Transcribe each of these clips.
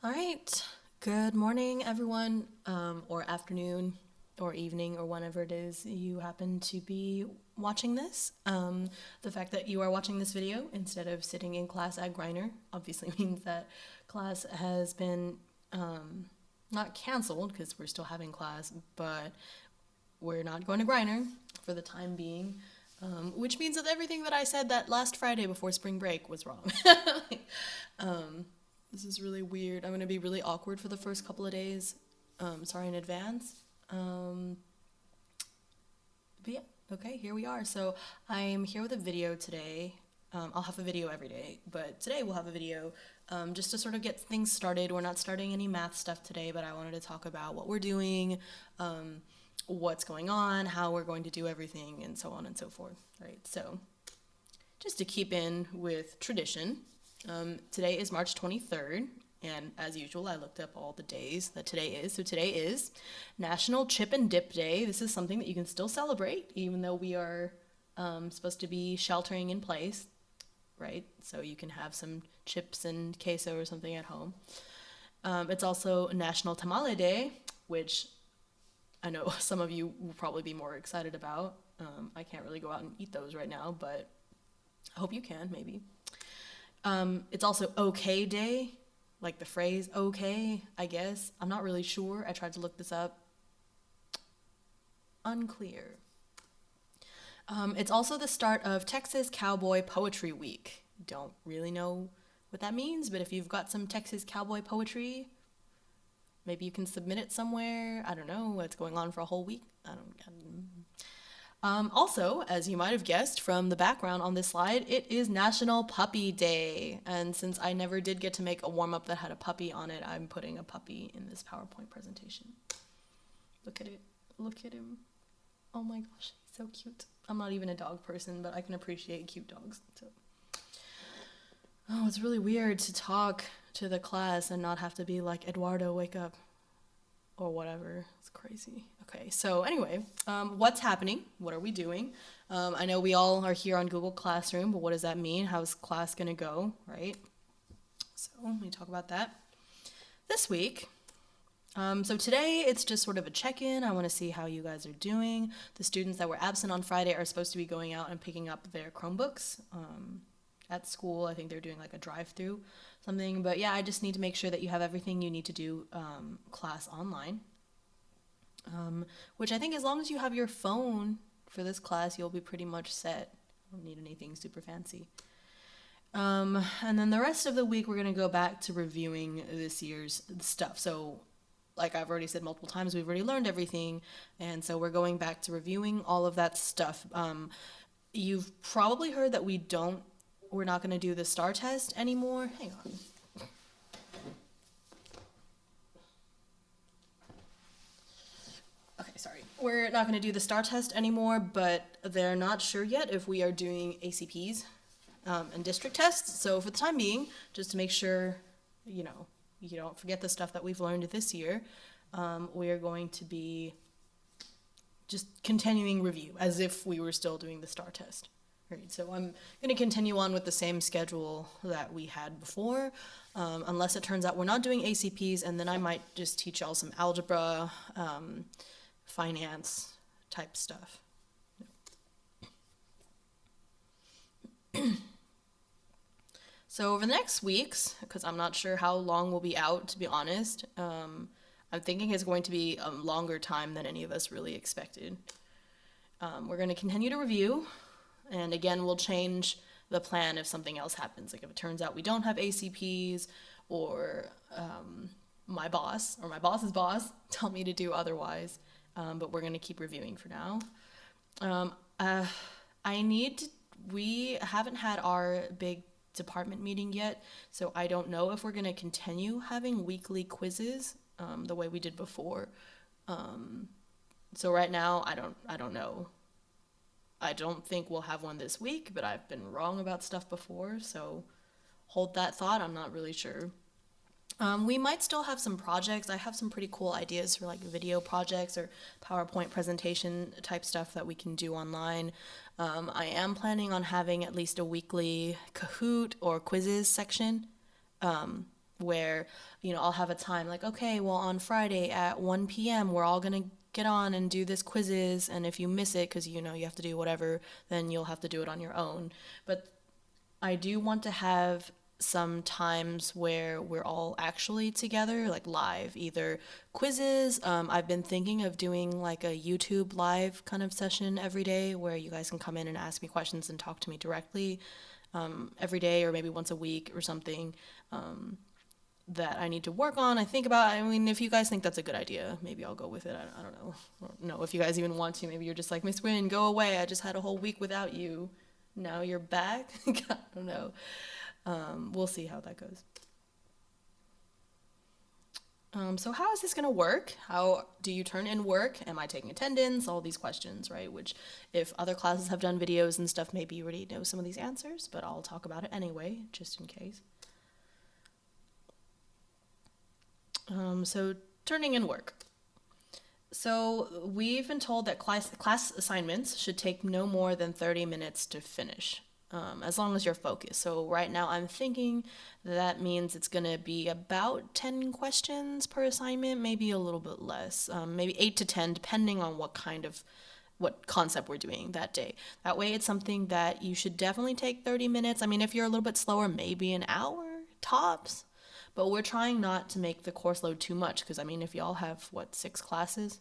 All right. Good morning, everyone, or afternoon, or evening, or whenever it is you happen to be watching this. The fact that you are watching this video instead of sitting in class at Griner obviously means that class has been not canceled because we're still having class, but we're not going to Griner for the time being. Which means that everything that I said that last Friday before spring break was wrong. This is really weird. I'm going to be really awkward for the first couple of days. Sorry in advance. But yeah, okay, here we are. So I'm here with a video today. I'll have a video every day, but today we'll have a video just to sort of get things started. We're not starting any math stuff today, but I wanted to talk about what we're doing, what's going on, how we're going to do everything, and so on and so forth. Right. So just to keep in with tradition, today is March 23rd, and as usual, I looked up all the days that today is. So today is National Chip and Dip Day. This is something that you can still celebrate, even though we are supposed to be sheltering in place, right? So you can have some chips and queso or something at home. It's also National Tamale Day, which I know some of you will probably be more excited about. I can't really go out and eat those right now, but I hope you can, maybe. It's also okay day, like the phrase okay, I guess. I'm not really sure. I tried to look this up. Unclear. It's also the start of Texas Cowboy Poetry Week. Don't really know what that means, but if you've got some Texas cowboy poetry, maybe you can submit it somewhere. I don't know. It's going on for a whole week. Also, as you might have guessed from the background on this slide, it is National Puppy Day. And since I never did get to make a warm-up that had a puppy on it, I'm putting a puppy in this PowerPoint presentation. Look at it. Look at him. Oh my gosh, he's so cute. I'm not even a dog person, but I can appreciate cute dogs. So. Oh, it's really weird to talk to the class and not have to be like, Eduardo, wake up. Or whatever. It's crazy. Okay, so anyway, what's happening? What are we doing? I know we all are here on Google Classroom, but what does that mean? How's class gonna go, right? So let me talk about that. This week, so today it's just sort of a check-in. I want to see how you guys are doing. The students that were absent on Friday are supposed to be going out and picking up their Chromebooks at school. I think they're doing like a drive-through something. But yeah, I just need to make sure that you have everything you need to do class online. Which I think as long as you have your phone for this class, you'll be pretty much set. You don't need anything super fancy. And then the rest of the week, we're going to go back to reviewing this year's stuff. So like I've already said multiple times, we've already learned everything. And so we're going back to reviewing all of that stuff. You've probably heard that we're not going to do the STAR test anymore. Hang on. Okay, sorry. We're not going to do the STAR test anymore, but they're not sure yet if we are doing ACPs and district tests. So for the time being, just to make sure, you don't forget the stuff that we've learned this year, we are going to be just continuing review as if we were still doing the STAR test. Right, so I'm going to continue on with the same schedule that we had before, unless it turns out we're not doing ACPs, and then I might just teach y'all some algebra, finance type stuff. So over the next weeks, because I'm not sure how long we'll be out, to be honest, I'm thinking it's going to be a longer time than any of us really expected. We're going to continue to review. And again, we'll change the plan if something else happens. Like if it turns out we don't have ACPs, or my boss or my boss's boss tell me to do otherwise. But we're going to keep reviewing for now. We haven't had our big department meeting yet, so I don't know if we're going to continue having weekly quizzes the way we did before. So right now, I don't know. I don't think we'll have one this week, but I've been wrong about stuff before, so hold that thought. I'm not really sure. We might still have some projects. I have some pretty cool ideas for like video projects or PowerPoint presentation type stuff that we can do online. I am planning on having at least a weekly Kahoot or quizzes section where, I'll have a time like, okay, well, on Friday at 1 p.m., we're all going to get on and do this quizzes. And if you miss it, because, you have to do whatever, then you'll have to do it on your own. But I do want to have some times where we're all actually together, like live, either quizzes. I've been thinking of doing like a YouTube live kind of session every day where you guys can come in and ask me questions and talk to me directly every day or maybe once a week or something that I need to work on. I mean, if you guys think that's a good idea, maybe I'll go with it. I don't know. I don't know if you guys even want to. Maybe you're just like, Miss Nguyen, go away. I just had a whole week without you. Now you're back. I don't know. We'll see how that goes. So how is this going to work? How do you turn in work? Am I taking attendance? All these questions, right? Which if other classes have done videos and stuff, maybe you already know some of these answers, but I'll talk about it anyway, just in case. So turning in work. So we've been told that class assignments should take no more than 30 minutes to finish, as long as you're focused. So right now I'm thinking that means it's going to be about 10 questions per assignment, maybe a little bit less, maybe 8 to 10, depending on what concept we're doing that day. That way it's something that you should definitely take 30 minutes. I mean, if you're a little bit slower, maybe an hour tops. But we're trying not to make the course load too much because, I mean, if y'all have, 6 classes,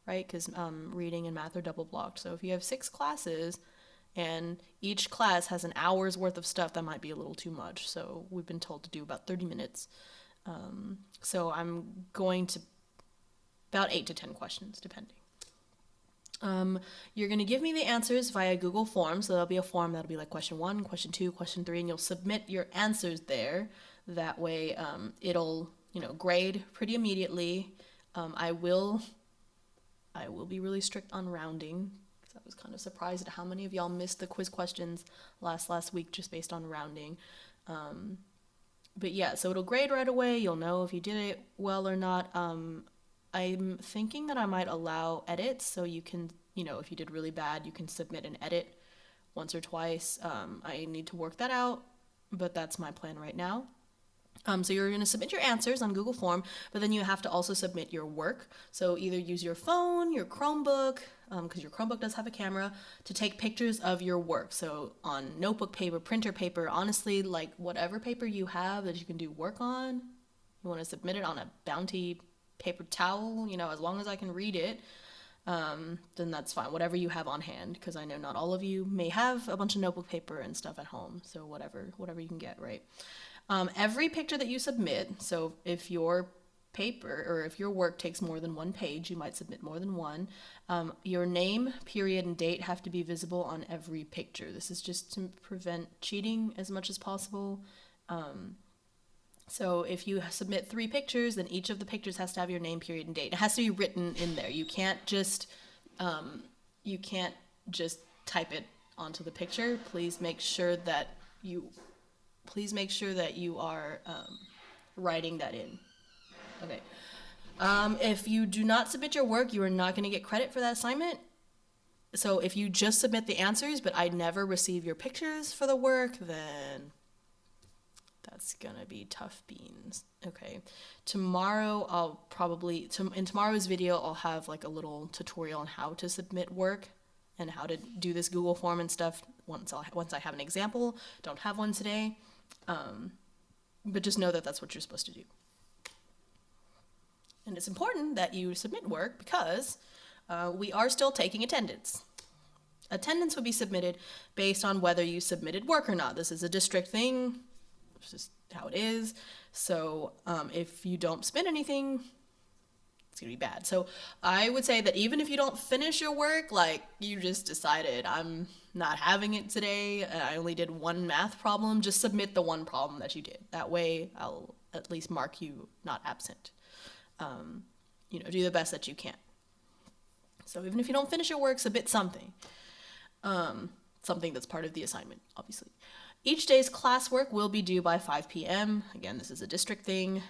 right? Because reading and math are double blocked. So if you have 6 classes and each class has an hour's worth of stuff, that might be a little too much. So we've been told to do about 30 minutes. So I'm going to about 8 to 10 questions, depending. You're going to give me the answers via Google Forms. So there'll be a form that'll be like question 1, question 2, question 3, and you'll submit your answers there. That way it'll, grade pretty immediately. I will be really strict on rounding because I was kind of surprised at how many of y'all missed the quiz questions last week just based on rounding. But yeah, so it'll grade right away. You'll know if you did it well or not. I'm thinking that I might allow edits, so you can, if you did really bad, you can submit an edit once or twice. I need to work that out, but that's my plan right now. So you're going to submit your answers on Google Form, but then you have to also submit your work. So either use your phone, your Chromebook, because your Chromebook does have a camera, to take pictures of your work. So on notebook paper, printer paper, honestly, like whatever paper you have that you can do work on, you want to submit it on a Bounty paper towel, as long as I can read it, then that's fine. Whatever you have on hand, because I know not all of you may have a bunch of notebook paper and stuff at home. So whatever you can get, right? Every picture that you submit, so if your paper or if your work takes more than 1 page, you might submit more than one. Your name, period, and date have to be visible on every picture. This is just to prevent cheating as much as possible. So if you submit 3 pictures, then each of the pictures has to have your name, period, and date. It has to be written in there. You can't just type it onto the picture. Please make sure that you are writing that in. Okay. If you do not submit your work, you are not going to get credit for that assignment. So if you just submit the answers, but I never receive your pictures for the work, then that's gonna be tough beans. Okay. Tomorrow in tomorrow's video, I'll have like a little tutorial on how to submit work and how to do this Google form and stuff once I have an example. Don't have one today. But just know that that's what you're supposed to do. And it's important that you submit work because we are still taking attendance. Attendance will be submitted based on whether you submitted work or not. This is a district thing. It's just how it is. So if you don't submit anything, it's going to be bad. So I would say that even if you don't finish your work, like you just decided I'm not having it today, and I only did 1 math problem, just submit the 1 problem that you did. That way I'll at least mark you not absent. Do the best that you can. So even if you don't finish your work, submit something. Something that's part of the assignment, obviously. Each day's classwork will be due by 5 p.m. Again, this is a district thing.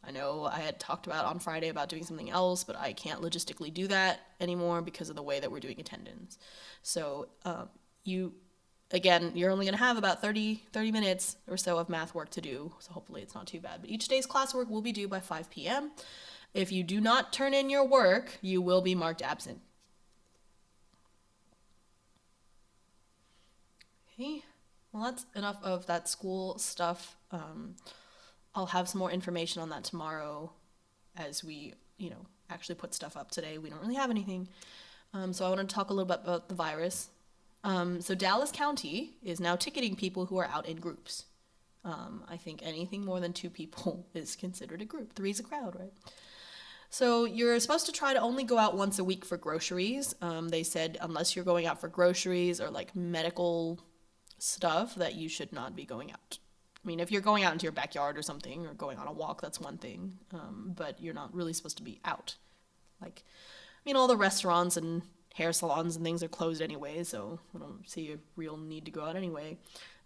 I know I had talked about on Friday about doing something else, but I can't logistically do that anymore because of the way that we're doing attendance. So again, you're only going to have about 30 minutes or so of math work to do, so hopefully it's not too bad. But each day's classwork will be due by 5 p.m. If you do not turn in your work, you will be marked absent. Okay, well, that's enough of that school stuff. I'll have some more information on that tomorrow as we, actually put stuff up today. We don't really have anything. So I want to talk a little bit about the virus. So Dallas County is now ticketing people who are out in groups. I think anything more than 2 people is considered a group. 3's a crowd, right? So you're supposed to try to only go out once a week for groceries. They said unless you're going out for groceries or like medical stuff, that you should not be going out. I mean, if you're going out into your backyard or something or going on a walk, that's one thing. But you're not really supposed to be out. Like, all the restaurants and hair salons and things are closed anyway, so I don't see a real need to go out anyway.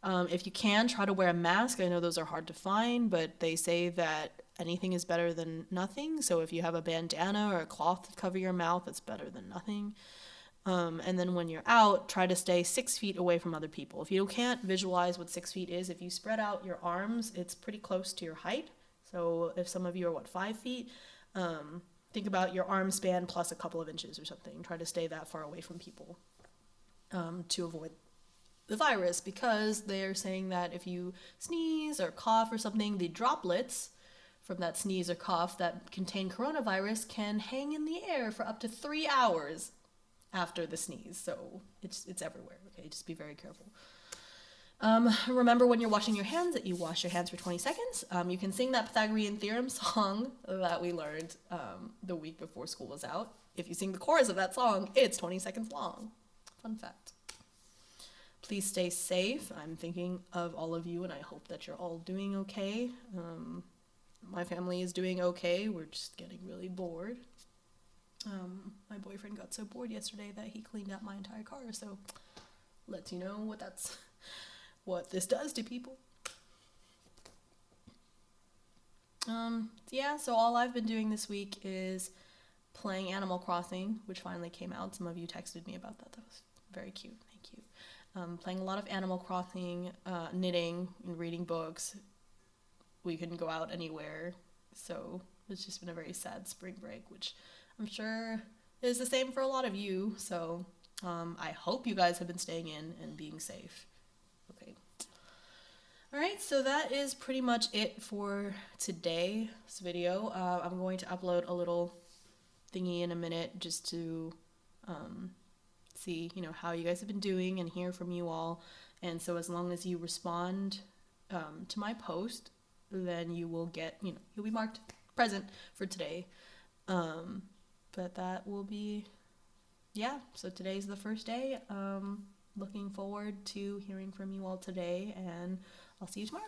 If you can, try to wear a mask. I know those are hard to find, but they say that anything is better than nothing. So if you have a bandana or a cloth to cover your mouth, it's better than nothing. And then when you're out, try to stay 6 feet away from other people. If you can't visualize what 6 feet is, if you spread out your arms, it's pretty close to your height. So if some of you are, 5 feet, think about your arm span plus a couple of inches or something. Try to stay that far away from people to avoid the virus, because they're saying that if you sneeze or cough or something, the droplets from that sneeze or cough that contain coronavirus can hang in the air for up to 3 hours after the sneeze. So it's everywhere. Okay, just be very careful. Remember when you're washing your hands that you wash your hands for 20 seconds. You can sing that Pythagorean theorem song that we learned the week before school was out. If you sing the chorus of that song, it's 20 seconds long. Fun fact. Please stay safe. I'm thinking of all of you, and I hope that you're all doing okay. My family is doing okay. We're just getting really bored. My boyfriend got so bored yesterday that he cleaned out my entire car, so lets you know what this does to people. Yeah, so all I've been doing this week is playing Animal Crossing, which finally came out. Some of you texted me about that. That was very cute. Thank you. Playing a lot of Animal Crossing, knitting and reading books. We couldn't go out anywhere, so it's just been a very sad spring break, which I'm sure is the same for a lot of you. So I hope you guys have been staying in and being safe. Okay. All right, so that is pretty much it for today's video. I'm going to upload a little thingy in a minute just to see, how you guys have been doing and hear from you all. And so as long as you respond to my post, then you will get, you'll be marked present for today. But that will be, so today's the first day. Looking forward to hearing from you all today, and I'll see you tomorrow.